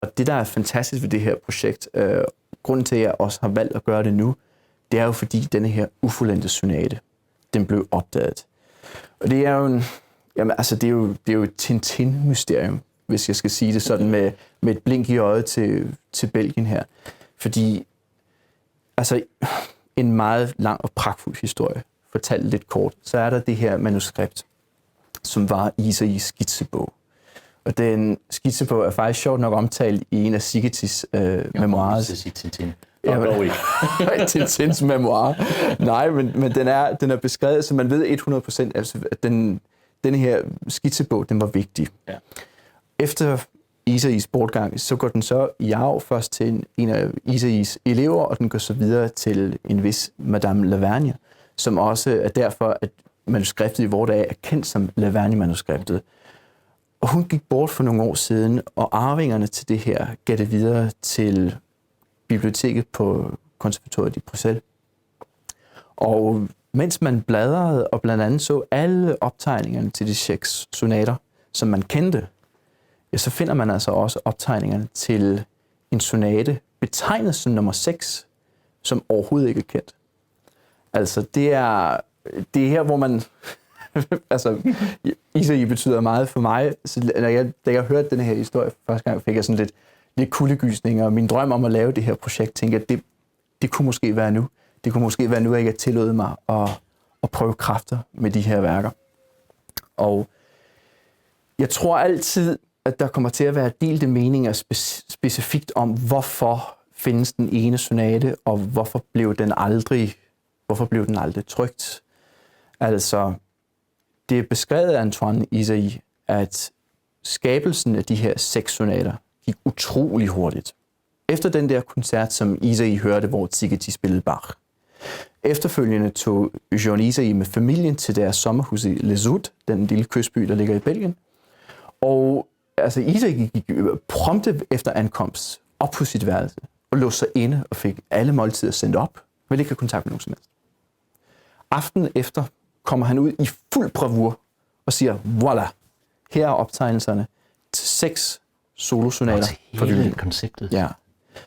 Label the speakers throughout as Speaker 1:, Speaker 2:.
Speaker 1: Og det, der er fantastisk ved det her projekt, grunden til, at jeg også har valgt at gøre det nu, det er jo fordi denne her ufuldendte sonate, den blev opdaget. Og det er jo det er jo et Tintin-mysterium, hvis jeg skal sige det sådan med et blink i øjet til Belgien her. Fordi altså en meget lang og pragtfuld historie, fortalt lidt kort, så er der det her manuskript, som var Isais skitsebog. Og den skitsebog er faktisk sjovt nok omtalt i en af Sigetis memoirer.
Speaker 2: Jeg sige Tintin.
Speaker 1: Tintins memoir. Nej, men den er beskrevet, så man ved 100%, altså, at den her skitsebog, den var vigtig. Ja. Efter Isais bortgang, så går den så i arv først til en af Isais elever, og den går så videre til en vis Madame Lavergne, som også er derfor, at manuskriptet i vores dag er kendt som Lavergne-manuskriptet. Og hun gik bort for nogle år siden, og arvingerne til det her gav det videre til biblioteket på konservatoriet i Bruxelles. Og mens man bladrede og blandt andet så alle optegningerne til de 6 sonater, som man kendte, ja, så finder man altså også optegningerne til en sonate betegnet som nummer 6, som overhovedet ikke er kendt. Altså, det er her, hvor man... altså, Isai betyder meget for mig. Så da jeg hørte den her historie for første gang, fik jeg sådan lidt kuldegysninger, og min drøm om at lave det her projekt, tænkte jeg, det kunne måske være nu. Det kunne måske være nu, at jeg tillod mig at prøve kræfter med de her værker. Og jeg tror altid, at der kommer til at være delte meninger specifikt om, hvorfor findes den ene sonate, og hvorfor blev den aldrig trykt. Altså, det er beskrevet af Antoine Isai, at skabelsen af de her 6 sonater gik utrolig hurtigt. Efter den der koncert, som Isai hørte, hvor Szigeti spillede Bach. Efterfølgende tog Jean Isai med familien til deres sommerhus i Les Hauts, den lille kystby, der ligger i Belgien. Og altså, Isai gik prompte efter ankomst op på sit værelse og låste sig inde og fik alle måltider sendt op, men ikke have kontakt med nogen som helst. Aftenen efter kommer han ud i fuld bravur og siger, voilà, her er optegnelserne til 6 solosonater for violin.
Speaker 2: Konceptet.
Speaker 1: Ja.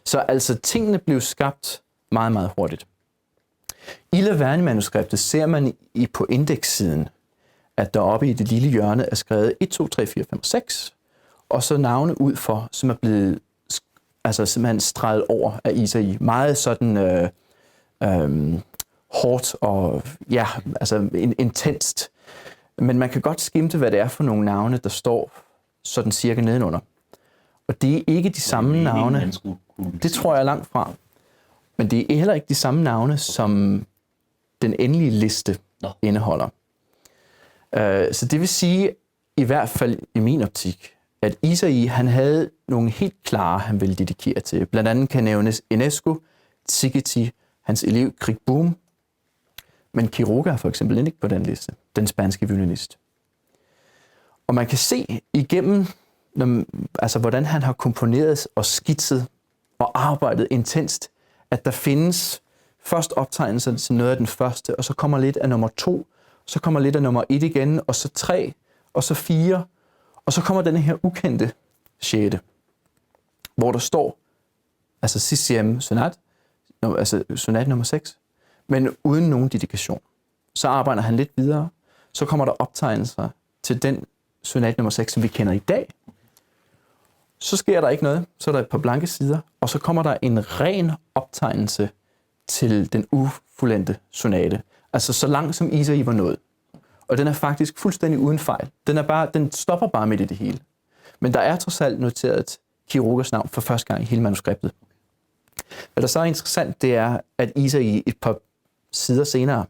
Speaker 1: Så altså, tingene blev skabt meget, meget hurtigt. I Lavergne-manuskriptet ser man på indekssiden, at deroppe i det lille hjørne er skrevet 1, 2, 3, 4, 5 og 6, og så navne ud for, som er blevet simpelthen streget over af Isai. Meget sådan hårdt og intenst. Men man kan godt skimte, hvad det er for nogle navne, der står sådan cirka nedenunder. Og det er ikke de samme navne. Det tror jeg er langt fra. Men det er heller ikke de samme navne, som den endelige liste indeholder. Så det vil sige, i hvert fald i min optik, at Isai, han havde nogle helt klare, han ville dedikere til. Blandt andet kan nævnes Enescu, Szigeti, hans elev Kriegboom, men Quiroga er for eksempel ikke på den liste, den spanske violinist. Og man kan se igennem, hvordan han har komponeret og skitset og arbejdet intenst, at der findes først optegnelser til noget af den første, og så kommer lidt af nummer 2, så kommer lidt af nummer 1 igen, og så 3, og så 4, og så kommer den her ukendte 6., hvor der står, altså CCM sonat, altså sonat nummer 6, men uden nogen dedikation. Så arbejder han lidt videre, så kommer der optegnelser til den sonat nummer 6, som vi kender i dag. Så sker der ikke noget, så er der et par blanke sider, og så kommer der en ren optegnelse til den ufuldendte sonate. Altså så langt som Isai var nået. Og den er faktisk fuldstændig uden fejl. Den stopper bare midt i det hele. Men der er trods alt noteret Quirogas navn for første gang i hele manuskriptet. Hvad der så er interessant, det er, at Isai et par sider senere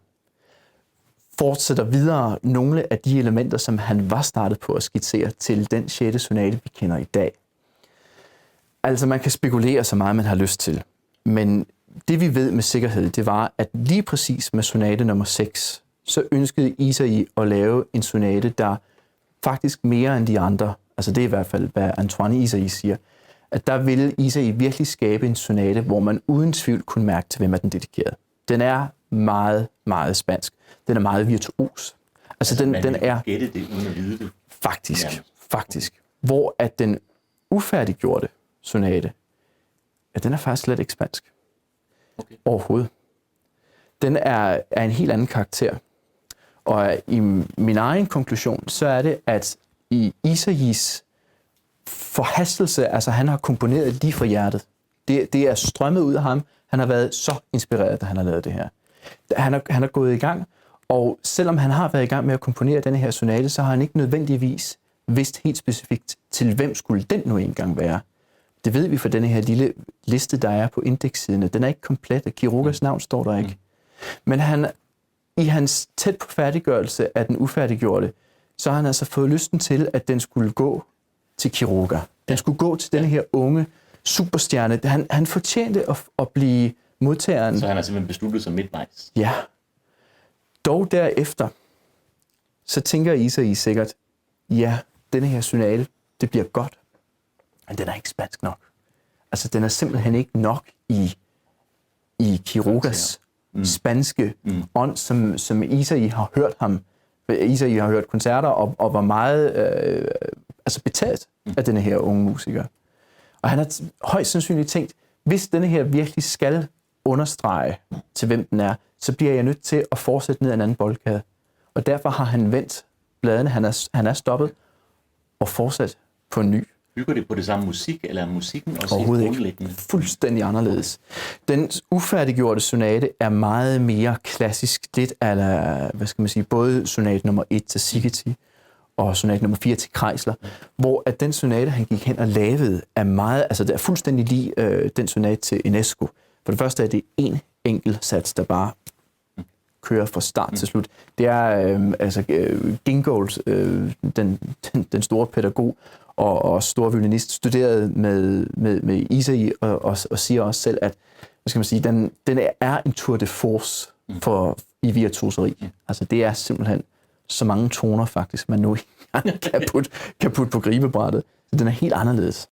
Speaker 1: fortsætter videre nogle af de elementer, som han var startet på at skitsere til den 6. sonate, vi kender i dag. Altså man kan spekulere så meget, man har lyst til. Men det vi ved med sikkerhed, det var, at lige præcis med sonate nummer 6, så ønskede Isai at lave en sonate, der faktisk mere end de andre, altså det er i hvert fald, hvad Antoine Isai siger, at der ville Isai virkelig skabe en sonate, hvor man uden tvivl kunne mærke til, hvem er den dedikeret. Den er meget, meget spansk. Den er meget virtuos. Altså den er...
Speaker 2: gætte det uden at vide det.
Speaker 1: Faktisk. Hvor at den ufærdiggjorte sonate, ja, den er faktisk slet ikke spansk.
Speaker 2: Okay.
Speaker 1: Overhovedet. Den er en helt anden karakter. Og i min egen konklusion, så er det, at i Isais forhastelse, altså han har komponeret lige fra hjertet. Det er strømmet ud af ham. Han har været så inspireret, da han har lavet det her. Han er gået i gang, og selvom han har været i gang med at komponere denne her sonate, så har han ikke nødvendigvis vidst helt specifikt, til hvem skulle den nu engang være. Det ved vi fra denne her lille liste, der er på indekssiden. Den er ikke komplet. Quirogas navn står der ikke. Men i hans tæt på færdiggørelse af den ufærdiggjorte, så har han altså fået lysten til, at den skulle gå til Quiroga. Den skulle gå til denne her unge superstjerne. Han fortjente at blive modtageren.
Speaker 2: Så han har simpelthen besluttet sig midtvejs.
Speaker 1: Ja. Dog derefter, så tænker Isai sikkert, ja, denne her sonate, det bliver godt, men den er ikke spansk nok. Altså, den er simpelthen ikke nok i Quirogas spanske ånd, som Isai har hørt ham. Isai har hørt koncerter og var meget betaget af denne her unge musiker. Og han har højst sandsynligt tænkt, hvis denne her virkelig skal understrege til hvem den er, så bliver jeg nødt til at fortsætte ned ad en anden boldgade. Og derfor har han vendt bladene, han er stoppet, og fortsat på en ny.
Speaker 2: Bygger det på det samme musik, eller er musikken også
Speaker 1: overhovedet ikke. Fuldstændig anderledes. Den ufærdiggjorte sonate er meget mere klassisk, lidt af, hvad skal man sige, både sonate nummer 1 til Szigeti og sonate nummer 4 til Kreisler, hvor at den sonate, han gik hen og lavede, er meget, altså det er fuldstændig lige den sonate til Enesco. For det første er det en enkelt sats, der bare kører fra start til slut. Det er Gingold, den store pædagog og store violinist, studerede med Isai og siger også selv, at hvad skal man sige, den er en tour de force i virtuoseri. Altså det er simpelthen så mange toner faktisk, man nu kan putte på gribebrættet. Så den er helt anderledes.